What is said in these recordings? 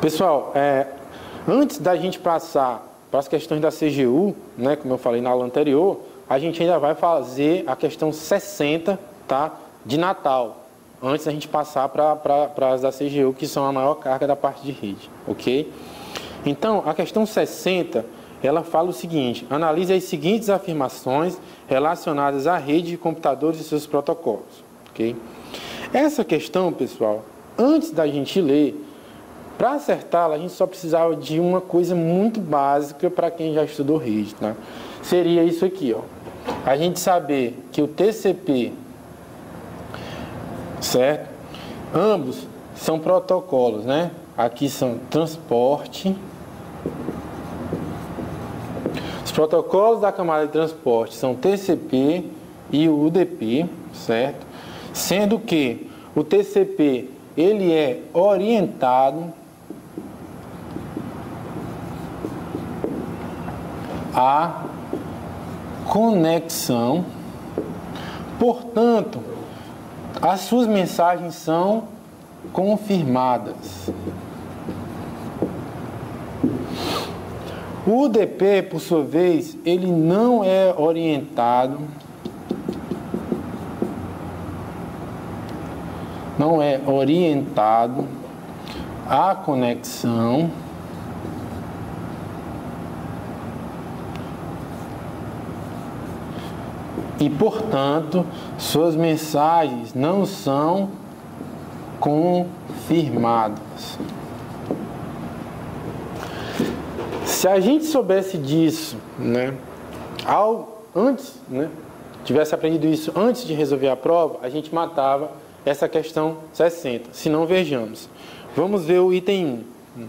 Pessoal, antes da gente passar para as questões da CGU, né, como eu falei na aula anterior, a gente ainda vai fazer a questão 60, tá, de Natal, antes da gente passar para as da CGU, que são a maior carga da parte de rede, ok? Então, a questão 60, ela fala o seguinte: analise as seguintes afirmações relacionadas à rede de computadores e seus protocolos, ok? Essa questão, pessoal, antes da gente ler, para acertá-la, a gente só precisava de uma coisa muito básica para quem já estudou rede, tá? Seria isso aqui, ó. A gente saber que o TCP, certo? Ambos são protocolos, né? Aqui são transporte. Os protocolos da camada de transporte são TCP e o UDP, certo? Sendo que o TCP, ele é orientado a conexão, portanto, as suas mensagens são confirmadas. O UDP, por sua vez, ele não é orientado, à conexão, e, portanto, suas mensagens não são confirmadas. Se a gente soubesse disso, né, tivesse aprendido isso antes de resolver a prova, a gente matava essa questão 60. Se não, vejamos. Vamos ver o item 1.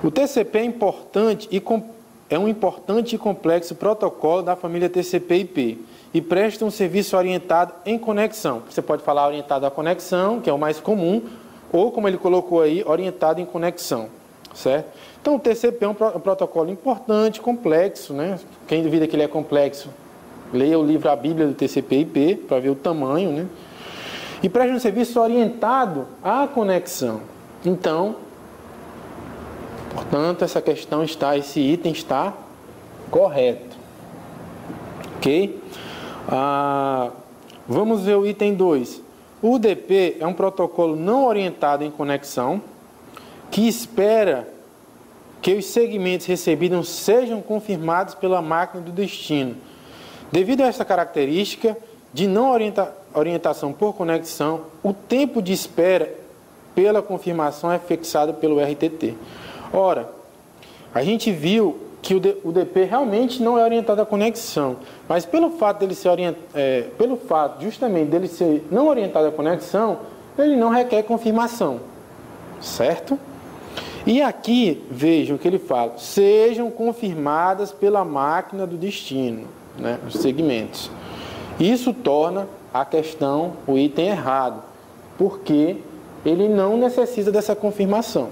O TCP é um importante e complexo protocolo da família TCP/IP e presta um serviço orientado em conexão. Você pode falar orientado à conexão, que é o mais comum, ou, como ele colocou aí, orientado em conexão, certo? Então, o TCP é um protocolo importante, complexo, né? Quem duvida que ele é complexo, leia o livro A Bíblia do TCP/IP, para ver o tamanho, né? E presta um serviço orientado à conexão. Então, portanto, esse item está correto. Ok? Vamos ver o item 2. O UDP é um protocolo não orientado em conexão que espera que os segmentos recebidos sejam confirmados pela máquina do destino. Devido a essa característica de não orientação por conexão, o tempo de espera pela confirmação é fixado pelo RTT. Ora, a gente viu que o UDP realmente não é orientado à conexão, mas pelo fato dele ser justamente dele ser não orientado à conexão, ele não requer confirmação, certo? E aqui, vejam o que ele fala: sejam confirmadas pela máquina do destino, né, os segmentos. Isso torna a questão, o item errado, porque ele não necessita dessa confirmação,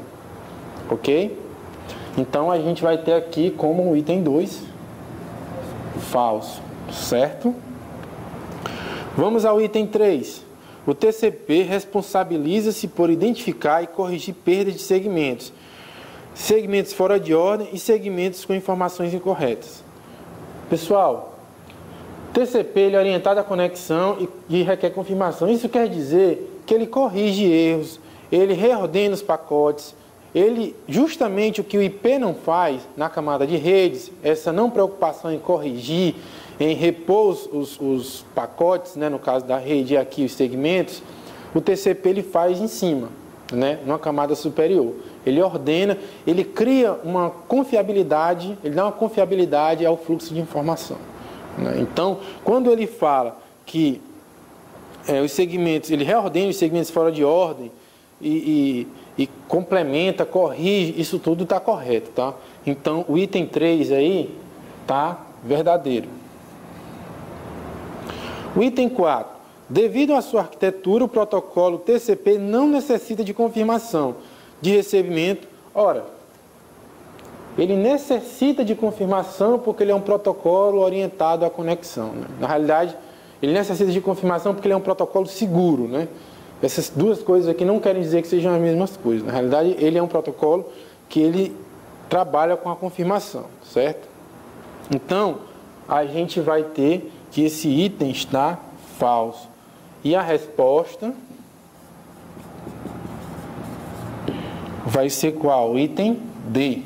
ok? Então, a gente vai ter aqui como o item 2, falso, certo? Vamos ao item 3. O TCP responsabiliza-se por identificar e corrigir perdas de segmentos, segmentos fora de ordem e segmentos com informações incorretas. Pessoal, TCP ele é orientado à conexão e requer confirmação. Isso quer dizer que ele corrige erros, ele reordena os pacotes. Justamente o que o IP não faz na camada de redes, essa não preocupação em corrigir, em repor os pacotes, né, no caso da rede e aqui os segmentos, o TCP ele faz em cima, né, numa camada superior. Ele ordena, ele cria uma confiabilidade, ele dá uma confiabilidade ao fluxo de informação, né? Então, quando ele fala que os segmentos, ele reordena os segmentos fora de ordem e complementa, corrige, isso tudo está correto, tá? Então, o item 3 aí está verdadeiro. O item 4. Devido à sua arquitetura, o protocolo TCP não necessita de confirmação de recebimento. Ora, ele necessita de confirmação porque ele é um protocolo orientado à conexão, né? Na realidade, ele necessita de confirmação porque ele é um protocolo seguro, né? Essas duas coisas aqui não querem dizer que sejam as mesmas coisas. Na realidade, ele é um protocolo que ele trabalha com a confirmação, certo? Então, a gente vai ter que esse item está falso. E a resposta vai ser qual? Item D,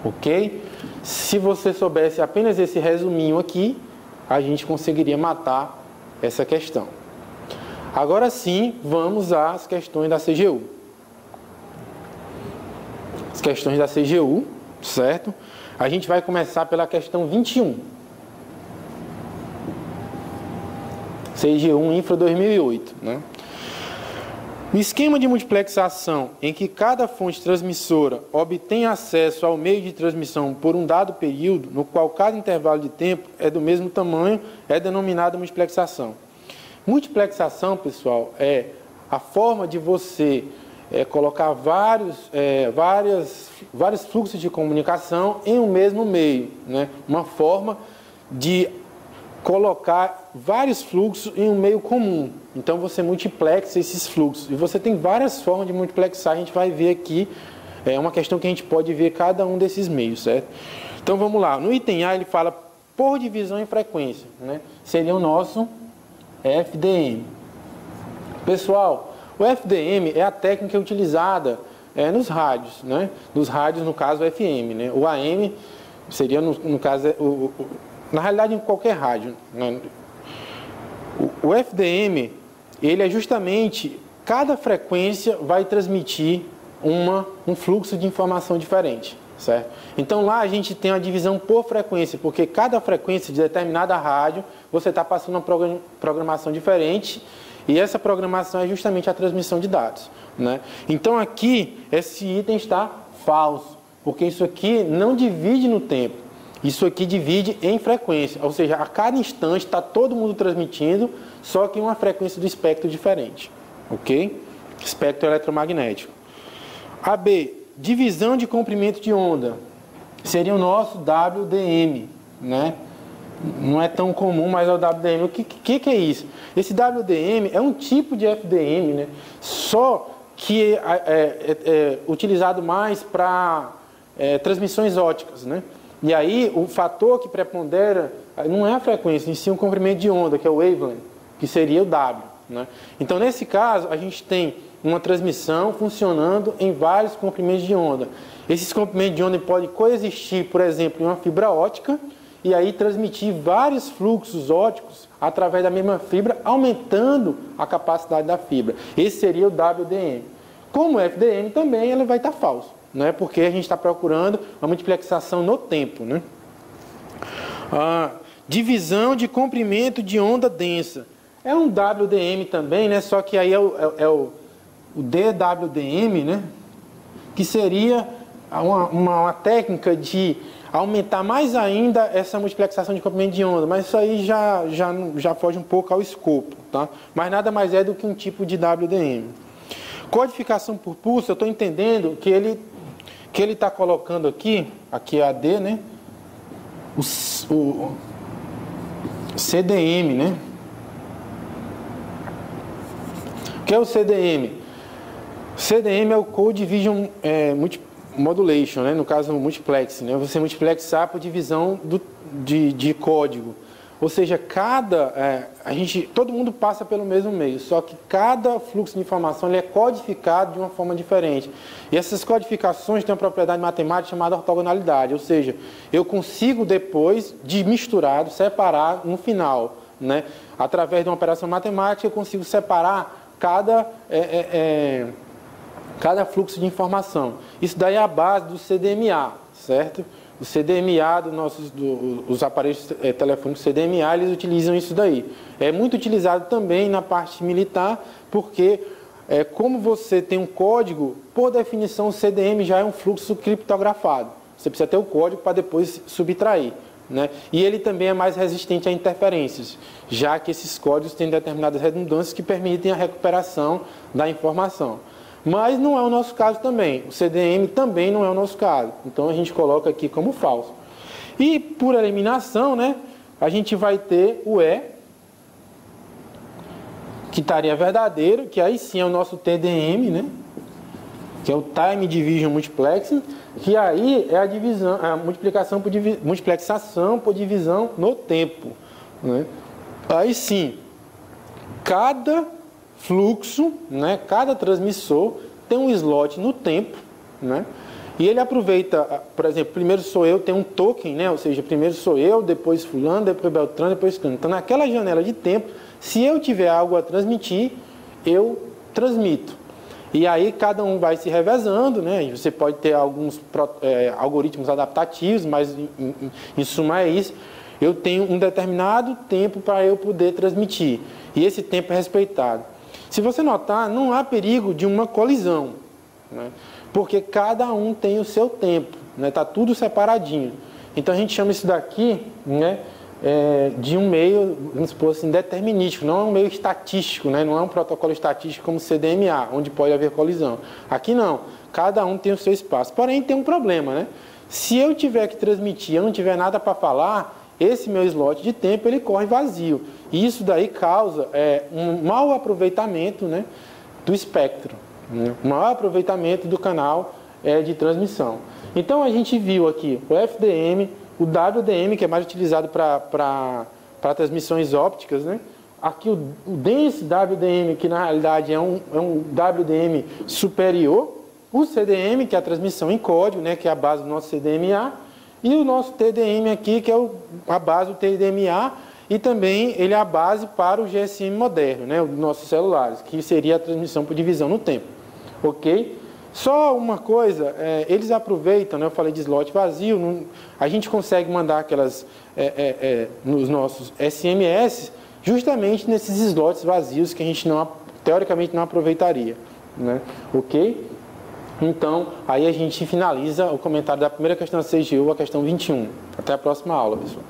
ok? Se você soubesse apenas esse resuminho aqui, a gente conseguiria matar essa questão. Agora sim, vamos às questões da CGU. As questões da CGU, certo? A gente vai começar pela questão 21. CGU Infra 2008, né? O esquema de multiplexação em que cada fonte transmissora obtém acesso ao meio de transmissão por um dado período, no qual cada intervalo de tempo é do mesmo tamanho, é denominada multiplexação. Multiplexação, pessoal, é a forma de você colocar vários fluxos de comunicação em um mesmo meio, né? Uma forma de colocar vários fluxos em um meio comum. Então você multiplexa esses fluxos. E você tem várias formas de multiplexar. A gente vai ver aqui, é uma questão que a gente pode ver cada um desses meios, certo? Então vamos lá. No item A ele fala por divisão em frequência, né? Seria o nosso FDM. Pessoal, o FDM é a técnica utilizada nos rádios, né? Nos rádios, no caso, o FM, né? O AM seria, no caso, na realidade, em qualquer rádio, né? O FDM, ele é justamente, cada frequência vai transmitir um fluxo de informação diferente, certo? Então lá a gente tem uma divisão por frequência, porque cada frequência de determinada rádio, você está passando uma programação diferente, e essa programação é justamente a transmissão de dados, né? Então aqui, esse item está falso, porque isso aqui não divide no tempo. Isso aqui divide em frequência, ou seja, a cada instante está todo mundo transmitindo, só que em uma frequência do espectro diferente, ok? Espectro eletromagnético. AB, divisão de comprimento de onda, seria o nosso WDM, né? Não é tão comum, mas é o WDM. O que é isso? Esse WDM é um tipo de FDM, né? Só que é utilizado mais para transmissões óticas, né? E aí, o fator que prepondera não é a frequência, em si o comprimento de onda, que é o wavelength, que seria o W, né? Então, nesse caso, a gente tem uma transmissão funcionando em vários comprimentos de onda. Esses comprimentos de onda podem coexistir, por exemplo, em uma fibra ótica, e aí transmitir vários fluxos óticos através da mesma fibra, aumentando a capacidade da fibra. Esse seria o WDM. Como o FDM também, ele vai estar falso, né? Porque a gente está procurando uma multiplexação no tempo, né? Divisão de comprimento de onda densa. É um WDM também, né? Só que aí é o DWDM, né? Que seria uma técnica de aumentar mais ainda essa multiplexação de comprimento de onda, mas isso aí já foge um pouco ao escopo, tá? Mas nada mais é do que um tipo de WDM. Codificação por pulso, eu estou entendendo que ele está colocando aqui é a D, né? O CDM, né? O que é o CDM? CDM é o Code Division Modulation, né? No caso, o multiplex, né? Você multiplexar por divisão de código. Ou seja, todo mundo passa pelo mesmo meio, só que cada fluxo de informação ele é codificado de uma forma diferente. E essas codificações têm uma propriedade matemática chamada ortogonalidade, ou seja, eu consigo depois de misturado separar no final, né? Através de uma operação matemática eu consigo separar cada fluxo de informação. Isso daí é a base do CDMA, certo? O CDMA dos aparelhos telefônicos CDMA, eles utilizam isso daí. É muito utilizado também na parte militar, porque como você tem um código, por definição o CDM já é um fluxo criptografado. Você precisa ter o código para depois subtrair, né? E ele também é mais resistente a interferências, já que esses códigos têm determinadas redundâncias que permitem a recuperação da informação. Mas não é o nosso caso também. O CDM também não é o nosso caso. Então a gente coloca aqui como falso. E por eliminação, né, a gente vai ter o E, que estaria verdadeiro, que aí sim é o nosso TDM, né? Que é o Time Division Multiplexing, que aí é a divisão, a multiplicação por multiplexação por divisão no tempo, né? Aí sim, cada fluxo, né, cada transmissor tem um slot no tempo, né? E ele aproveita, por exemplo, primeiro sou eu, tem um token, né? Ou seja, primeiro sou eu, depois fulano, depois Beltrano, depois fulano. Então, naquela janela de tempo, se eu tiver algo a transmitir, eu transmito. E aí cada um vai se revezando, né? E você pode ter alguns algoritmos adaptativos, mas em suma é isso. Eu tenho um determinado tempo para eu poder transmitir. E esse tempo é respeitado. Se você notar, não há perigo de uma colisão, né? Porque cada um tem o seu tempo, né? Tá tudo separadinho. Então a gente chama isso daqui, né, de um meio, vamos supor assim, determinístico, não é um meio estatístico, né? Não é um protocolo estatístico como o CDMA, onde pode haver colisão. Aqui não, cada um tem o seu espaço. Porém tem um problema, né? Se eu tiver que transmitir, eu não tiver nada para falar, esse meu slot de tempo ele corre vazio. E isso daí causa um mau aproveitamento, né, do espectro, né? Um mau aproveitamento do canal de transmissão. Então a gente viu aqui o FDM, o WDM, que é mais utilizado para transmissões ópticas, né? Aqui o Dense WDM, que na realidade é um WDM superior, o CDM, que é a transmissão em código, né, que é a base do nosso CDMA, e o nosso TDM aqui, que é a base do TDMA, e também ele é a base para o GSM moderno, né, os nossos celulares, que seria a transmissão por divisão no tempo. Ok? Só uma coisa, eles aproveitam, né, eu falei de slot vazio, a gente consegue mandar aquelas nos nossos SMS justamente nesses slots vazios que a gente teoricamente não aproveitaria, né? Ok? Então, aí a gente finaliza o comentário da primeira questão da CGU, a questão 21. Até a próxima aula, pessoal.